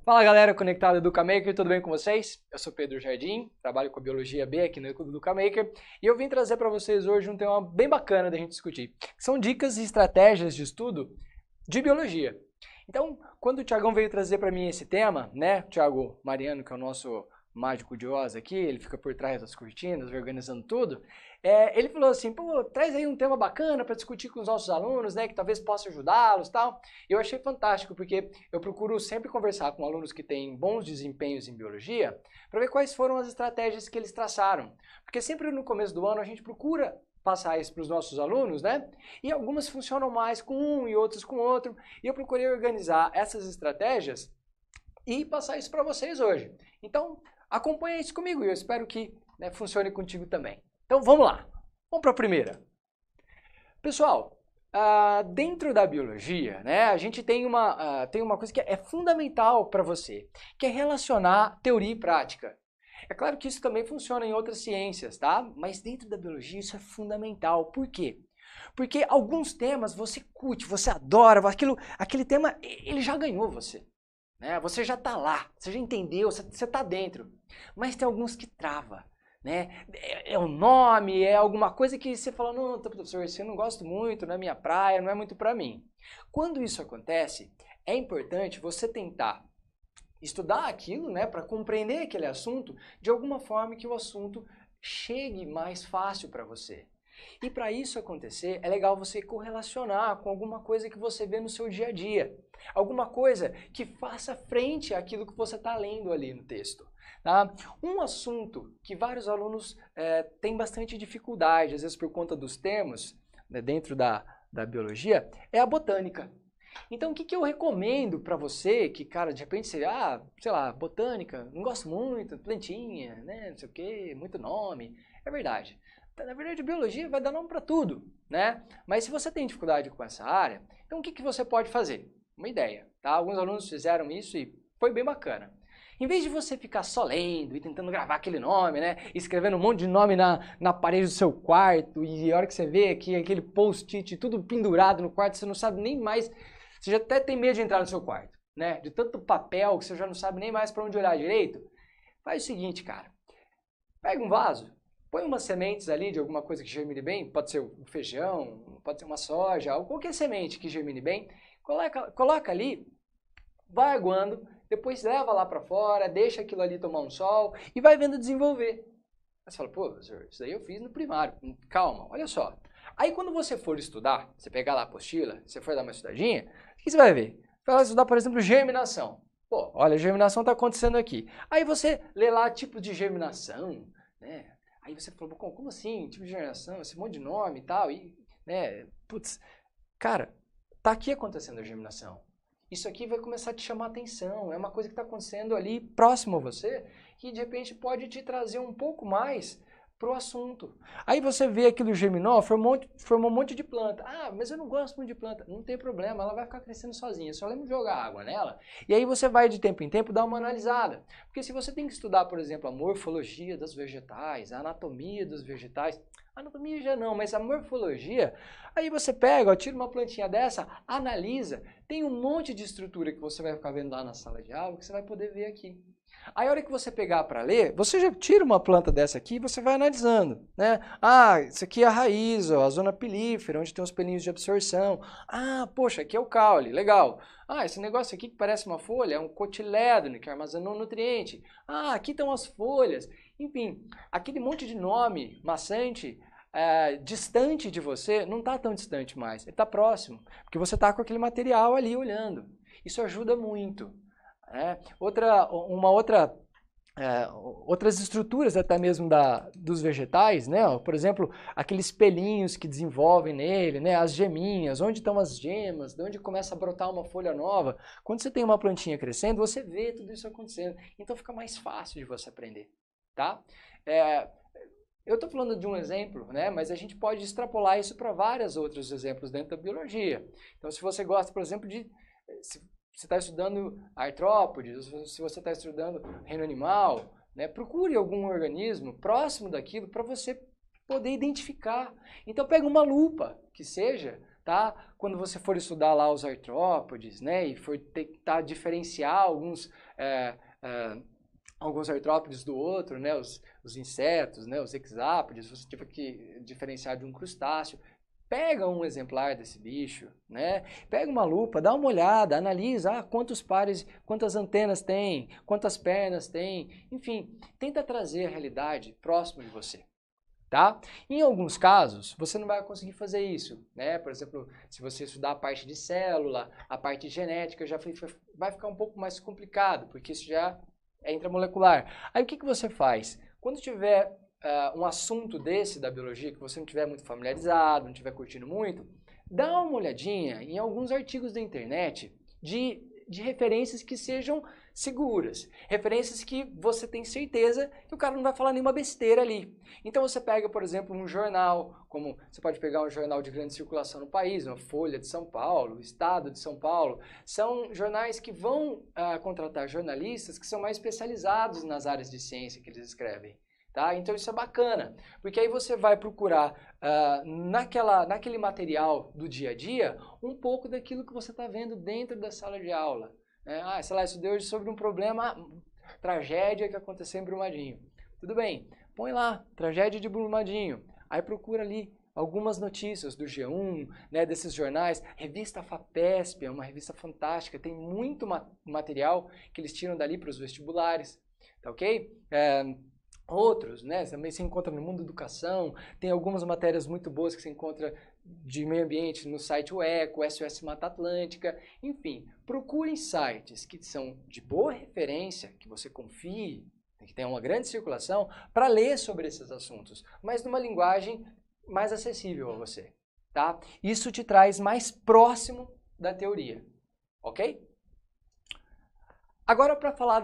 Fala galera conectada do EducaMaker, tudo bem com vocês? Eu sou Pedro Jardim, trabalho com a Biologia B aqui no EducaMaker e eu vim trazer para vocês hoje um tema bem bacana da gente discutir, que são dicas e estratégias de estudo de Biologia. Então, quando o Thiagão veio trazer para mim esse tema, né, o Thiago Mariano, que é o nosso mágico de Oz aqui, ele fica por trás das cortinas, organizando tudo, ele falou assim, pô, traz aí um tema bacana para discutir com os nossos alunos, né, que talvez possa ajudá-los e tal. Eu achei fantástico, porque eu procuro sempre conversar com alunos que têm bons desempenhos em biologia, para ver quais foram as estratégias que eles traçaram. Porque sempre no começo do ano a gente procura passar isso para os nossos alunos, né? E algumas funcionam mais com um e outras com outro. E eu procurei organizar essas estratégias e passar isso para vocês hoje. Então, acompanha isso comigo e eu espero que funcione contigo também. Então, vamos lá. Vamos para a primeira. Pessoal, dentro da biologia, né, a gente tem uma coisa que é fundamental para você, que é relacionar teoria e prática. É claro que isso também funciona em outras ciências, tá? Mas dentro da biologia isso é fundamental. Por quê? Porque alguns temas você curte, você adora, aquele tema, ele já ganhou você. Né? Você já está lá, você já entendeu, você está dentro. Mas tem alguns que trava. Né? É um nome, é alguma coisa que você fala, não, professor, isso eu não gosto muito, não é minha praia, não é muito para mim. Quando isso acontece, é importante você tentar estudar aquilo, né, para compreender aquele assunto de alguma forma que o assunto chegue mais fácil para você. E para isso acontecer, é legal você correlacionar com alguma coisa que você vê no seu dia a dia. Alguma coisa que faça frente àquilo que você está lendo ali no texto. Tá? Um assunto que vários alunos têm bastante dificuldade, às vezes por conta dos termos, né, dentro da biologia, é a botânica. Então, o que eu recomendo para você que, cara, de repente você, sei lá, botânica, não gosto muito, plantinha, né, não sei o quê, muito nome. É verdade. Na verdade, a biologia vai dar nome para tudo, né? Mas se você tem dificuldade com essa área, então o que você pode fazer? Uma ideia, tá? Alguns alunos fizeram isso e foi bem bacana. Em vez de você ficar só lendo e tentando gravar aquele nome, né? Escrevendo um monte de nome na parede do seu quarto e a hora que você vê aqui aquele post-it tudo pendurado no quarto, você não sabe nem mais, você já até tem medo de entrar no seu quarto, né? De tanto papel que você já não sabe nem mais para onde olhar direito. Faz o seguinte, cara. Pega um vaso. Põe umas sementes ali de alguma coisa que germine bem, pode ser um feijão, pode ser uma soja, ou qualquer semente que germine bem, coloca ali, vai aguando, depois leva lá para fora, deixa aquilo ali tomar um sol e vai vendo desenvolver. Aí você fala, pô, professor, isso daí eu fiz no primário. Calma, olha só. Aí quando você for estudar, você pegar lá a apostila, você for dar uma estudadinha, o que você vai ver? Você vai estudar, por exemplo, germinação. Pô, olha, a germinação está acontecendo aqui. Aí você lê lá tipo de germinação, né? Aí você falou, como assim? Tipo de germinação, esse monte de nome e tal. E, né, putz, cara, tá aqui acontecendo a germinação. Isso aqui vai começar a te chamar a atenção. É uma coisa que está acontecendo ali próximo a você, que de repente pode te trazer um pouco mais pro assunto. Aí você vê aquilo germinou, formou um monte de planta. Ah, mas eu não gosto muito de planta. Não tem problema, ela vai ficar crescendo sozinha. Só lembra de jogar água nela. E aí você vai de tempo em tempo dar uma analisada. Porque se você tem que estudar, por exemplo, a morfologia dos vegetais, a anatomia dos vegetais, anatomia já não, mas a morfologia, aí você pega, tira uma plantinha dessa, analisa, tem um monte de estrutura que você vai ficar vendo lá na sala de aula que você vai poder ver aqui. Aí a hora que você pegar para ler, você já tira uma planta dessa aqui e você vai analisando, né? Ah, isso aqui é a raiz, ó, a zona pilífera, onde tem os pelinhos de absorção. Ah, poxa, aqui é o caule, legal. Ah, esse negócio aqui que parece uma folha é um cotilédone, que armazenou nutriente. Ah, aqui estão as folhas. Enfim, aquele monte de nome maçante, distante de você, não está tão distante mais, ele está próximo, porque você está com aquele material ali olhando. Isso ajuda muito. Outras estruturas até mesmo dos vegetais, né? Por exemplo, aqueles pelinhos que desenvolvem nele, né? As geminhas, onde estão as gemas, de onde começa a brotar uma folha nova. Quando você tem uma plantinha crescendo, você vê tudo isso acontecendo. Então fica mais fácil de você aprender, tá? Eu estou falando de um exemplo, né? Mas a gente pode extrapolar isso para vários outros exemplos dentro da biologia. Então, se você gosta, por exemplo, você está estudando artrópodes, se você está estudando reino animal, né, procure algum organismo próximo daquilo para você poder identificar. Então pega uma lupa, que seja, tá? Quando você for estudar lá os artrópodes, né, e for tentar diferenciar alguns artrópodes do outro, né, os insetos, né, os hexápodes, você tiver que diferenciar de um crustáceo, pega um exemplar desse bicho, né? Pega uma lupa, dá uma olhada, analisa quantos pares, quantas antenas tem, quantas pernas tem, enfim, tenta trazer a realidade próximo de você, tá? Em alguns casos, você não vai conseguir fazer isso, né? Por exemplo, se você estudar a parte de célula, a parte genética, vai ficar um pouco mais complicado, porque isso já é intramolecular. Aí o que você faz? Quando tiver um assunto desse da biologia que você não estiver muito familiarizado, não estiver curtindo muito, dá uma olhadinha em alguns artigos da internet de referências que sejam seguras, referências que você tem certeza que o cara não vai falar nenhuma besteira ali. Então você pega, por exemplo, um jornal, como você pode pegar um jornal de grande circulação no país, uma Folha de São Paulo, Estado de São Paulo, são jornais que vão contratar jornalistas que são mais especializados nas áreas de ciência que eles escrevem. Tá? Então isso é bacana, porque aí você vai procurar naquele material do dia a dia um pouco daquilo que você está vendo dentro da sala de aula. Né? Sei lá, estudei hoje sobre um problema, tragédia que aconteceu em Brumadinho. Tudo bem, põe lá, tragédia de Brumadinho. Aí procura ali algumas notícias do G1, né, desses jornais. Revista FAPESP é uma revista fantástica, tem muito material que eles tiram dali para os vestibulares, tá ok? Outros, né, também se encontra no Mundo Educação, tem algumas matérias muito boas que se encontra de meio ambiente no site o Eco, SOS Mata Atlântica, enfim, procurem sites que são de boa referência, que você confie, que tenha uma grande circulação, para ler sobre esses assuntos, mas numa linguagem mais acessível a você, tá? Isso te traz mais próximo da teoria, ok? Agora, para falar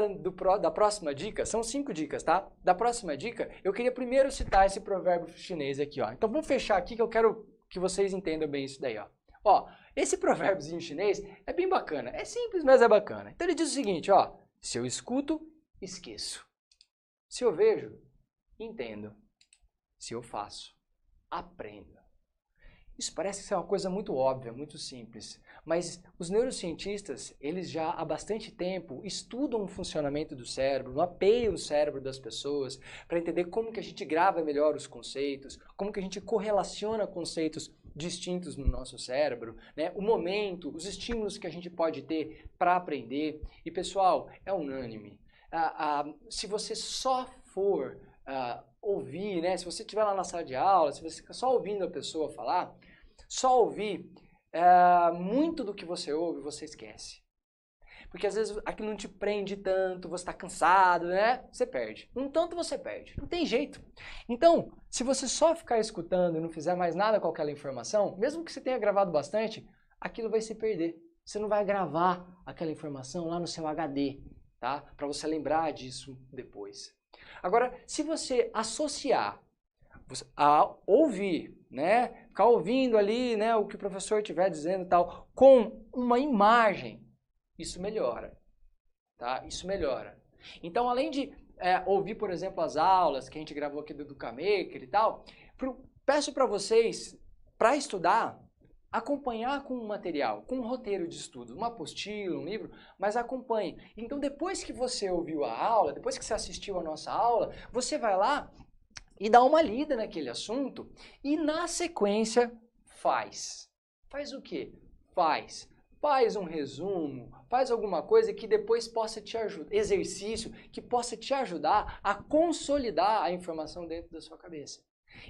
da próxima dica, são 5 dicas, tá? Da próxima dica, eu queria primeiro citar esse provérbio chinês aqui, ó. Então, vamos fechar aqui que eu quero que vocês entendam bem isso daí, ó. Ó, esse provérbiozinho chinês é bem bacana. É simples, mas é bacana. Então, ele diz o seguinte, ó. Se eu escuto, esqueço. Se eu vejo, entendo. Se eu faço, aprendo. Isso parece ser uma coisa muito óbvia, muito simples, mas os neurocientistas, eles já há bastante tempo estudam o funcionamento do cérebro, mapeiam o cérebro das pessoas para entender como que a gente grava melhor os conceitos, como que a gente correlaciona conceitos distintos no nosso cérebro, né? O momento, os estímulos que a gente pode ter para aprender. E pessoal, é unânime. Se você só for ouvir, né? Se você estiver lá na sala de aula, se você ficar só ouvindo a pessoa falar, só ouvir, muito do que você ouve, você esquece. Porque às vezes aquilo não te prende tanto, você está cansado, né? Você perde. Um tanto você perde. Não tem jeito. Então, se você só ficar escutando e não fizer mais nada com aquela informação, mesmo que você tenha gravado bastante, aquilo vai se perder. Você não vai gravar aquela informação lá no seu HD, tá? Para você lembrar disso depois. Agora, se você associar a ouvir, né, ficar ouvindo ali, né, o que o professor estiver dizendo e tal, com uma imagem, isso melhora, tá? Isso melhora. Então, além de ouvir, por exemplo, as aulas que a gente gravou aqui do Educamaker e tal, peço para vocês, para estudar, acompanhar com um material, com um roteiro de estudo, uma apostila, um livro, mas acompanhe. Então, depois que você ouviu a aula, depois que você assistiu a nossa aula, você vai lá e dá uma lida naquele assunto e, na sequência, faz. Faz o quê? Faz um resumo, faz alguma coisa que depois possa te ajudar, exercício que possa te ajudar a consolidar a informação dentro da sua cabeça.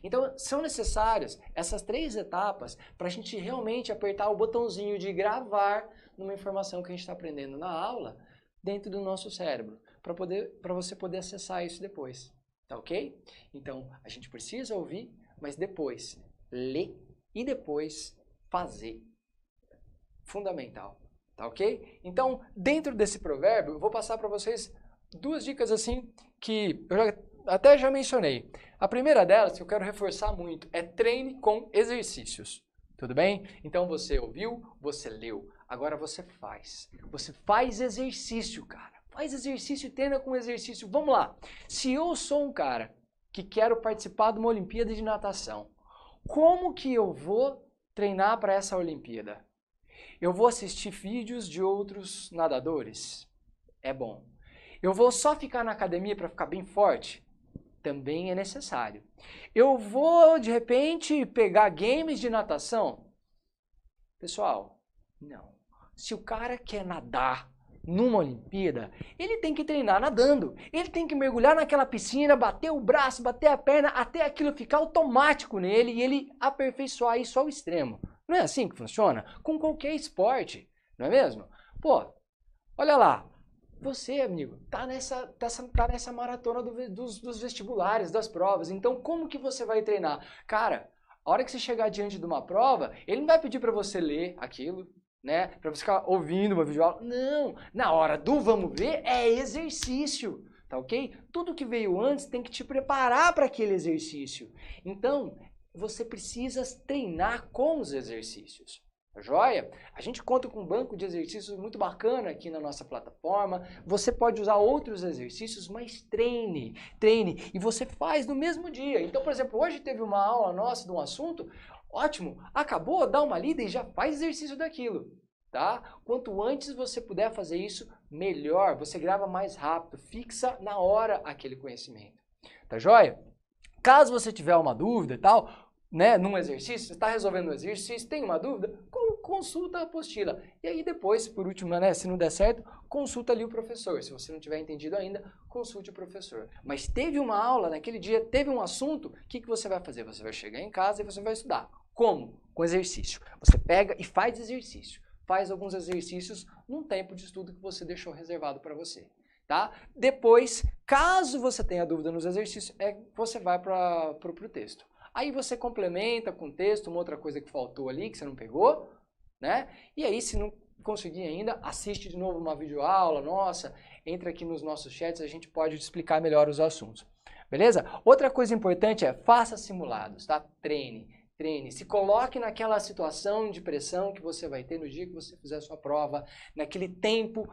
Então, são necessárias essas 3 etapas para a gente realmente apertar o botãozinho de gravar numa informação que a gente está aprendendo na aula dentro do nosso cérebro, para você poder acessar isso depois. Tá ok? Então, a gente precisa ouvir, mas depois ler e depois fazer. Fundamental. Tá ok? Então, dentro desse provérbio, eu vou passar para vocês 2 dicas assim que eu já mencionei. A primeira delas, que eu quero reforçar muito, é treine com exercícios. Tudo bem? Então, você ouviu, você leu. Agora você faz. Você faz exercício, cara. Faz exercício e treina com exercício. Vamos lá. Se eu sou um cara que quero participar de uma Olimpíada de natação, como que eu vou treinar para essa Olimpíada? Eu vou assistir vídeos de outros nadadores? É bom. Eu vou só ficar na academia para ficar bem forte? Também é necessário. Eu vou, de repente, pegar games de natação? Pessoal, não. Se o cara quer nadar numa Olimpíada, ele tem que treinar nadando. Ele tem que mergulhar naquela piscina, bater o braço, bater a perna, até aquilo ficar automático nele e ele aperfeiçoar isso ao extremo. Não é assim que funciona? Com qualquer esporte, não é mesmo? Pô, olha lá. Você, amigo, tá nessa maratona dos vestibulares, das provas. Então, como que você vai treinar? Cara, a hora que você chegar diante de uma prova, ele não vai pedir para você ler aquilo, né? Para você ficar ouvindo uma videoaula. Não, na hora do vamos ver é exercício, tá ok? Tudo que veio antes tem que te preparar para aquele exercício. Então, você precisa treinar com os exercícios. Joia? A gente conta com um banco de exercícios muito bacana aqui na nossa plataforma. Você pode usar outros exercícios, mas treine. E você faz no mesmo dia. Então, por exemplo, hoje teve uma aula nossa de um assunto, ótimo, acabou, dá uma lida e já faz exercício daquilo, tá? Quanto antes você puder fazer isso, melhor. Você grava mais rápido, fixa na hora aquele conhecimento. Tá joia? Caso você tiver uma dúvida e tal, né, num exercício, você está resolvendo um exercício, tem uma dúvida, consulta a apostila. E aí depois, por último, né, se não der certo, consulta ali o professor. Se você não tiver entendido ainda, consulte o professor. Mas teve uma aula naquele dia, teve um assunto, o que você vai fazer? Você vai chegar em casa e você vai estudar. Como? Com exercício. Você pega e faz exercício. Faz alguns exercícios num tempo de estudo que você deixou reservado para você. Tá? Depois, caso você tenha dúvida nos exercícios, você vai para o texto. Aí você complementa com o texto, uma outra coisa que faltou ali, que você não pegou, né? E aí, se não conseguir ainda, assiste de novo uma videoaula nossa, entra aqui nos nossos chats, a gente pode te explicar melhor os assuntos. Beleza? Outra coisa importante é, faça simulados, tá? Treine, se coloque naquela situação de pressão que você vai ter no dia que você fizer a sua prova, naquele tempo,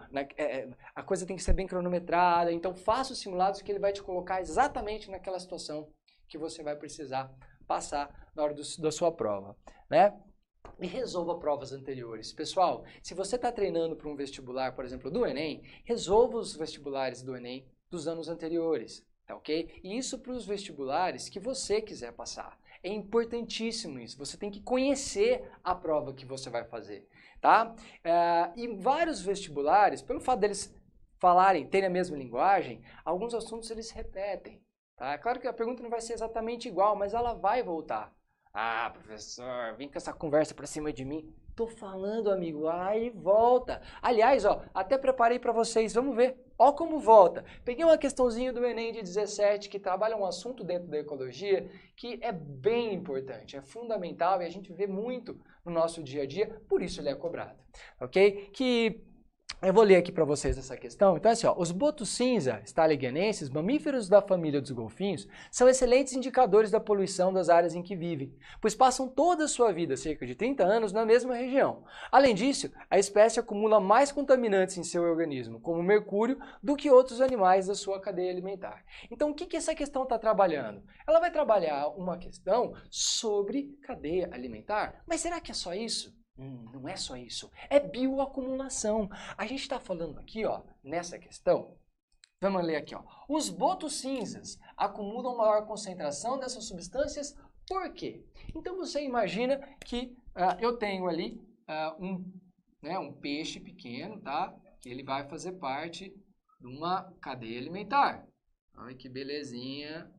a coisa tem que ser bem cronometrada, então faça os simulados que ele vai te colocar exatamente naquela situação que você vai precisar passar na hora da sua prova, né? E resolva provas anteriores. Pessoal, se você está treinando para um vestibular, por exemplo, do Enem, resolva os vestibulares do Enem dos anos anteriores, tá ok? E isso para os vestibulares que você quiser passar. É importantíssimo isso. Você tem que conhecer a prova que você vai fazer, tá? E vários vestibulares, pelo fato deles terem a mesma linguagem, alguns assuntos eles repetem. Tá? É claro que a pergunta não vai ser exatamente igual, mas ela vai voltar. Ah, professor, vem com essa conversa pra cima de mim. Tô falando, amigo, aí volta. Aliás, ó, até preparei pra vocês, vamos ver. Ó como volta. Peguei uma questãozinha do Enem de 17 que trabalha um assunto dentro da ecologia que é bem importante, é fundamental e a gente vê muito no nosso dia a dia, por isso ele é cobrado, ok? Eu vou ler aqui para vocês essa questão. Então, assim, ó, os botos cinza staleguenenses, mamíferos da família dos golfinhos, são excelentes indicadores da poluição das áreas em que vivem, pois passam toda a sua vida, cerca de 30 anos, na mesma região. Além disso, a espécie acumula mais contaminantes em seu organismo, como mercúrio, do que outros animais da sua cadeia alimentar. Então, o que essa questão está trabalhando? Ela vai trabalhar uma questão sobre cadeia alimentar. Mas será que é só isso? Não é só isso, é bioacumulação. A gente está falando aqui, ó, nessa questão, vamos ler aqui, ó. Os botos cinzas acumulam maior concentração dessas substâncias, por quê? Então você imagina que eu tenho ali um peixe pequeno, tá? Que ele vai fazer parte de uma cadeia alimentar. Olha que belezinha,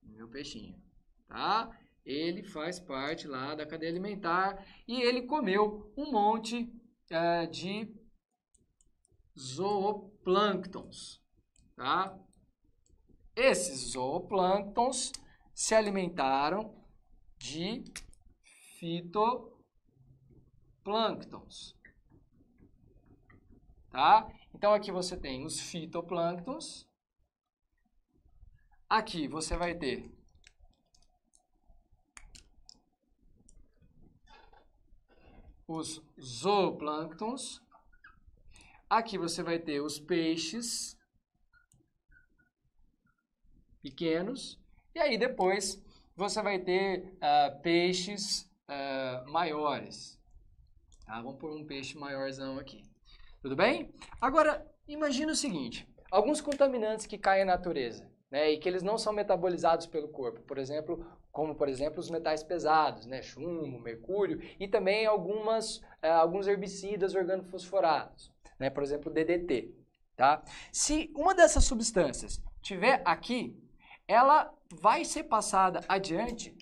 meu peixinho, tá? Ele faz parte lá da cadeia alimentar e ele comeu um monte de zooplânctons, tá? Esses zooplânctons se alimentaram de fitoplânctons, tá? Então aqui você tem os fitoplânctons, aqui você vai ter os zooplânctons, aqui você vai ter os peixes pequenos, e aí depois você vai ter peixes maiores. Tá? Vamos pôr um peixe maiorzão aqui. Tudo bem? Agora, imagina o seguinte. Alguns contaminantes que caem na natureza, né, e que eles não são metabolizados pelo corpo. Como, por exemplo, os metais pesados, né, chumbo, mercúrio, e também alguns herbicidas organofosforados, né, por exemplo, o DDT. Tá? Se uma dessas substâncias tiver aqui, ela vai ser passada adiante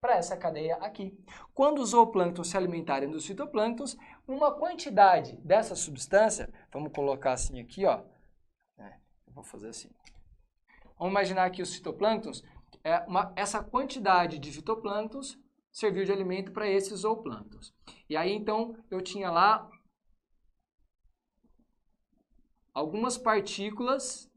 para essa cadeia aqui. Quando os zooplânctons se alimentarem dos fitoplânctons, uma quantidade dessa substância, vamos colocar assim aqui, ó. Eu vou fazer assim. Vamos imaginar aqui os fitoplânctons, essa quantidade de fitoplânctons serviu de alimento para esses zooplânctons. E aí, então, eu tinha lá algumas partículas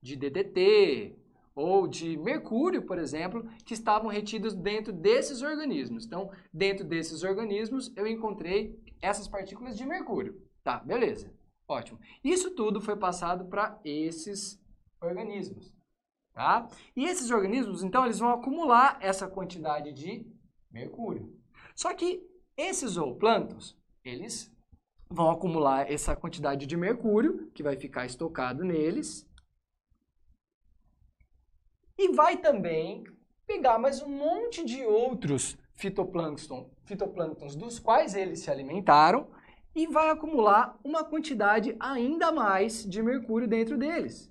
de DDT ou de mercúrio, por exemplo, que estavam retidas dentro desses organismos. Então, dentro desses organismos, eu encontrei essas partículas de mercúrio. Tá, beleza. Ótimo. Isso tudo foi passado para esses organismos. Tá? E esses organismos, então, eles vão acumular essa quantidade de mercúrio. Só que esses zooplânctons, eles vão acumular essa quantidade de mercúrio, que vai ficar estocado neles, e vai também pegar mais um monte de outros fitoplânctons dos quais eles se alimentaram, e vai acumular uma quantidade ainda mais de mercúrio dentro deles.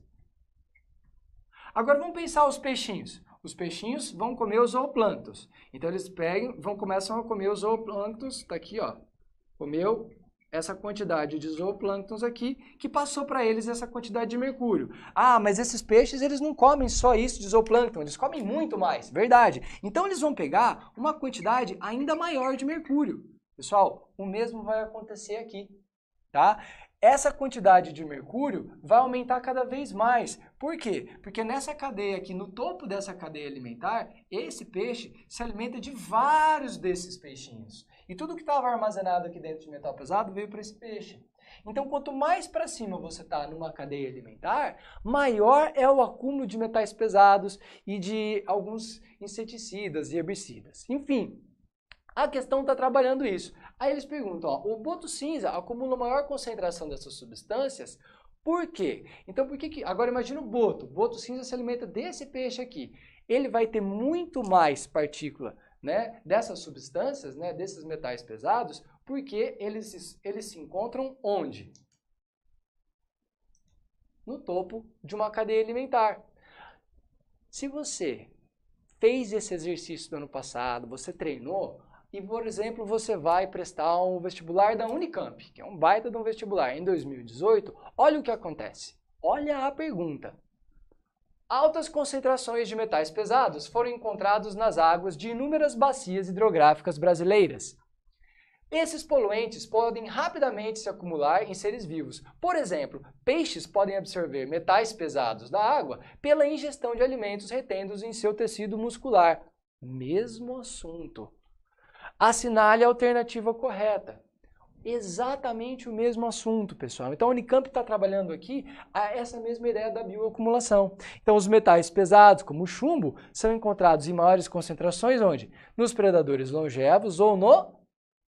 Agora vamos pensar os peixinhos. Os peixinhos vão comer os zooplânctons. Então eles começam a comer os zooplânctons, tá aqui, ó. Comeu essa quantidade de zooplânctons aqui, que passou para eles essa quantidade de mercúrio. Ah, mas esses peixes, eles não comem só isso de zooplâncton, eles comem muito mais, verdade. Então eles vão pegar uma quantidade ainda maior de mercúrio. Pessoal, o mesmo vai acontecer aqui, tá? Essa quantidade de mercúrio vai aumentar cada vez mais. Por quê? Porque nessa cadeia aqui, no topo dessa cadeia alimentar, esse peixe se alimenta de vários desses peixinhos. E tudo que estava armazenado aqui dentro de metal pesado veio para esse peixe. Então, quanto mais para cima você está numa cadeia alimentar, maior é o acúmulo de metais pesados e de alguns inseticidas e herbicidas. Enfim, a questão está trabalhando isso. Aí eles perguntam, ó, o boto cinza acumula maior concentração dessas substâncias, por quê? Então, agora imagina o boto cinza se alimenta desse peixe aqui. Ele vai ter muito mais partícula, né, dessas substâncias, né, desses metais pesados, porque eles se encontram onde? No topo de uma cadeia alimentar. Se você fez esse exercício no ano passado, você treinou, e, por exemplo, você vai prestar um vestibular da Unicamp, que é um baita de um vestibular, em 2018, olha o que acontece. Olha a pergunta. Altas concentrações de metais pesados foram encontrados nas águas de inúmeras bacias hidrográficas brasileiras. Esses poluentes podem rapidamente se acumular em seres vivos. Por exemplo, peixes podem absorver metais pesados da água pela ingestão de alimentos retendo-os em seu tecido muscular. Mesmo assunto. Assinale a alternativa correta. Exatamente o mesmo assunto, pessoal. Então, a Unicamp está trabalhando aqui essa mesma ideia da bioacumulação. Então, os metais pesados, como o chumbo, são encontrados em maiores concentrações onde? Nos predadores longevos ou no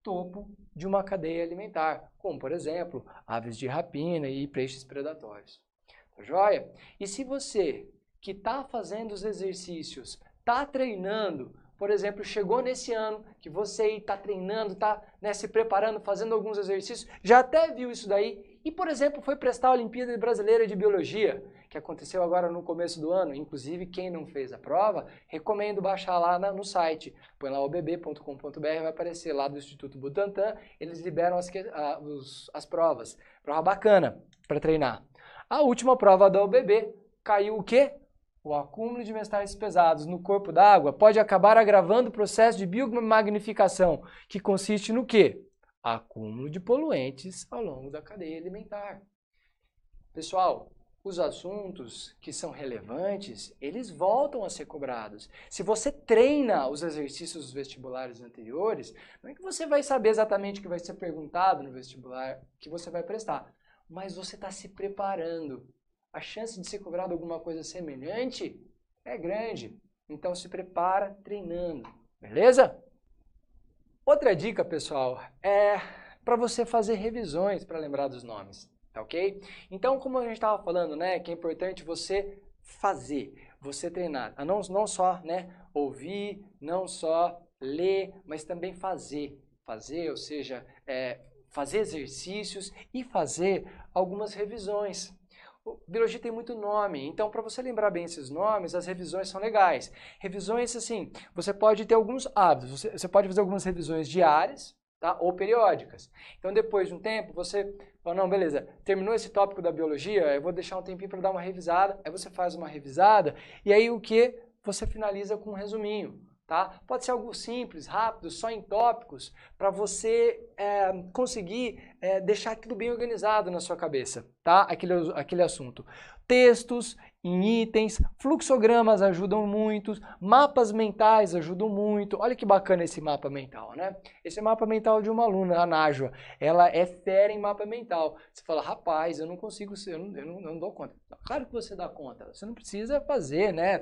topo de uma cadeia alimentar, como, por exemplo, aves de rapina e peixes predatórios. Tá joia? E se você que está fazendo os exercícios, está treinando, por exemplo, chegou nesse ano que você está treinando, está, né, se preparando, fazendo alguns exercícios, já até viu isso daí e, por exemplo, foi prestar a Olimpíada Brasileira de Biologia, que aconteceu agora no começo do ano. Inclusive, quem não fez a prova, recomendo baixar lá no site. Põe lá obb.com.br, vai aparecer lá do Instituto Butantan, eles liberam as provas. Prova bacana para treinar. A última prova da OBB caiu o quê? O acúmulo de metais pesados no corpo d'água pode acabar agravando o processo de biomagnificação, que consiste no quê? Acúmulo de poluentes ao longo da cadeia alimentar. Pessoal, os assuntos que são relevantes, eles voltam a ser cobrados. Se você treina os exercícios dos vestibulares anteriores, não é que você vai saber exatamente o que vai ser perguntado no vestibular que você vai prestar, mas você está se preparando a chance de ser cobrado alguma coisa semelhante é grande. Então se prepara treinando, beleza? Outra dica, pessoal, é para você fazer revisões para lembrar dos nomes, tá ok? Então, como a gente estava falando, né, que é importante você fazer, você treinar, não só, né, ouvir, não só ler, mas também fazer. Fazer, ou seja, fazer exercícios e fazer algumas revisões. Biologia tem muito nome, então para você lembrar bem esses nomes, as revisões são legais. Revisões, assim, você pode ter alguns hábitos, você pode fazer algumas revisões diárias, tá? Ou periódicas. Então depois de um tempo, você fala, não, beleza, terminou esse tópico da biologia, eu vou deixar um tempinho para dar uma revisada, aí você faz uma revisada, e aí o que? Você finaliza com um resuminho. Tá? Pode ser algo simples, rápido, só em tópicos, para você conseguir deixar aquilo bem organizado na sua cabeça, tá? Aquele assunto. Textos em itens, fluxogramas ajudam muito, mapas mentais ajudam muito. Olha que bacana esse mapa mental, né? Esse é o mapa mental de uma aluna, a Nájua. Ela é fera em mapa mental. Você fala, rapaz, eu não consigo, eu não dou conta. Claro que você dá conta, você não precisa fazer, né?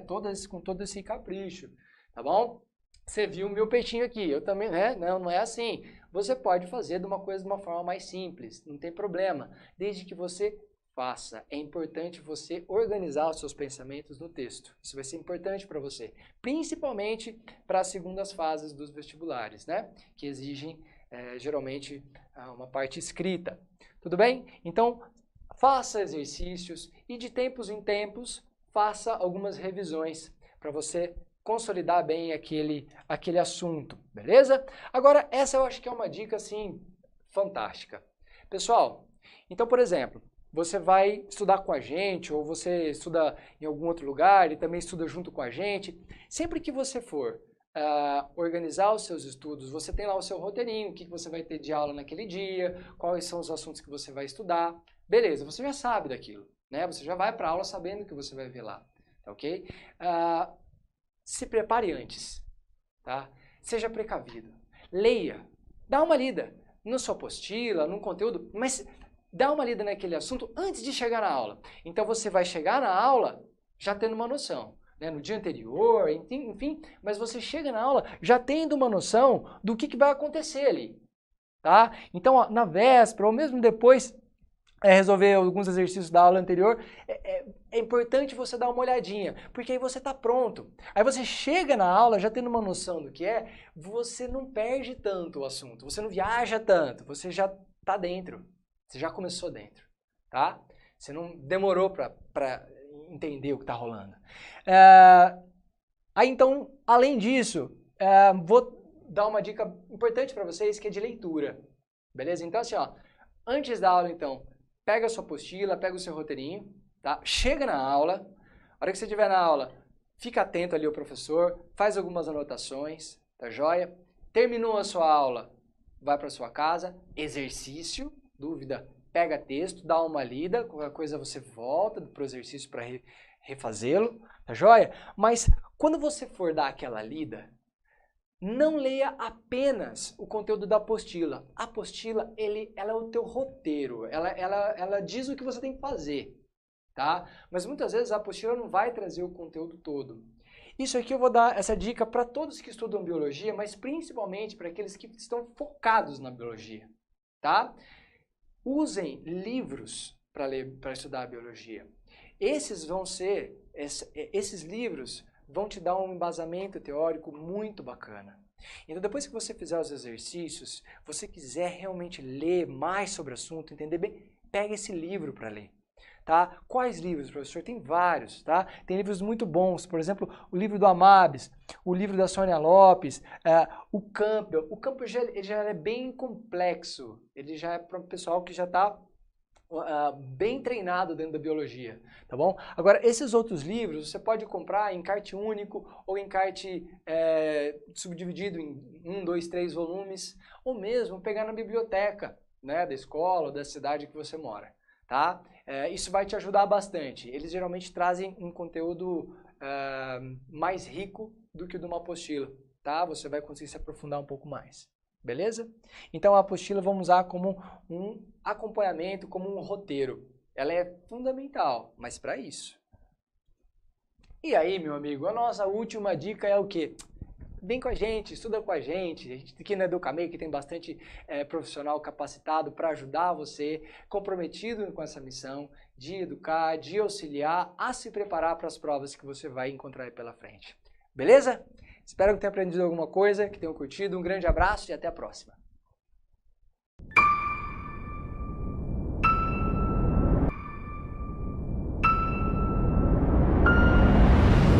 Com todo esse capricho. Tá bom? Você viu o meu peitinho aqui, eu também, né? Não é assim. Você pode fazer de uma forma mais simples, não tem problema, desde que você faça. É importante você organizar os seus pensamentos no texto. Isso vai ser importante para você, principalmente para as segundas fases dos vestibulares, né? Que exigem geralmente uma parte escrita. Tudo bem? Então, faça exercícios e de tempos em tempos faça algumas revisões para você consolidar bem aquele assunto, beleza? Agora, essa eu acho que é uma dica, assim, fantástica. Pessoal, então, por exemplo, você vai estudar com a gente, ou você estuda em algum outro lugar e também estuda junto com a gente. Sempre que você for organizar os seus estudos, você tem lá o seu roteirinho, o que você vai ter de aula naquele dia, quais são os assuntos que você vai estudar. Beleza, você já sabe daquilo, né? Você já vai para a aula sabendo o que você vai ver lá, tá ok? Se prepare antes, tá? Seja precavido. Leia, dá uma lida na sua apostila, num conteúdo, mas dá uma lida naquele assunto antes de chegar na aula. Então você vai chegar na aula já tendo uma noção, né? No dia anterior, enfim, mas você chega na aula já tendo uma noção do que vai acontecer ali, tá? Então, ó, na véspera ou mesmo depois resolver alguns exercícios da aula anterior, é importante você dar uma olhadinha, porque aí você está pronto. Aí você chega na aula já tendo uma noção do que é, você não perde tanto o assunto, você não viaja tanto, você já está dentro, você já começou dentro, tá? Você não demorou para entender o que está rolando. Aí então, além disso, vou dar uma dica importante para vocês que é de leitura, beleza? Então assim, ó, antes da aula então, pega a sua apostila, pega o seu roteirinho, tá? Chega na aula, a hora que você estiver na aula, fica atento ali ao professor, faz algumas anotações, tá joia? Terminou a sua aula, vai para sua casa, exercício, dúvida, pega texto, dá uma lida, qualquer coisa você volta para o exercício para refazê-lo, tá joia? Mas quando você for dar aquela lida, não leia apenas o conteúdo da apostila. A apostila, ela é o teu roteiro, ela diz o que você tem que fazer, tá? Mas muitas vezes a apostila não vai trazer o conteúdo todo. Isso aqui eu vou dar essa dica para todos que estudam biologia, mas principalmente para aqueles que estão focados na biologia, tá? Usem livros para ler, para estudar a biologia. Esses livros vão te dar um embasamento teórico muito bacana. Então, depois que você fizer os exercícios, você quiser realmente ler mais sobre o assunto, entender bem, pega esse livro para ler. Tá? Quais livros, professor? Tem vários, tá? Tem livros muito bons, por exemplo, o livro do Amabis, o livro da Sônia Lopes, o Campbell. O Campbell já é bem complexo, ele já é para o pessoal que já está bem treinado dentro da biologia, tá bom? Agora, esses outros livros você pode comprar em encarte único ou em encarte subdividido em 1, 2, 3 volumes, ou mesmo pegar na biblioteca, né, da escola ou da cidade que você mora, tá? Isso vai te ajudar bastante. Eles geralmente trazem um conteúdo mais rico do que o de uma apostila, tá? Você vai conseguir se aprofundar um pouco mais. Beleza? Então a apostila vamos usar como um acompanhamento, como um roteiro, ela é fundamental, mas para isso. E aí, meu amigo, a nossa última dica é o quê? Vem com a gente, estuda com a gente aqui na Educamaker tem bastante profissional capacitado para ajudar você, comprometido com essa missão de educar, de auxiliar a se preparar para as provas que você vai encontrar aí pela frente. Beleza? Espero que tenha aprendido alguma coisa, que tenham curtido. Um grande abraço e até a próxima.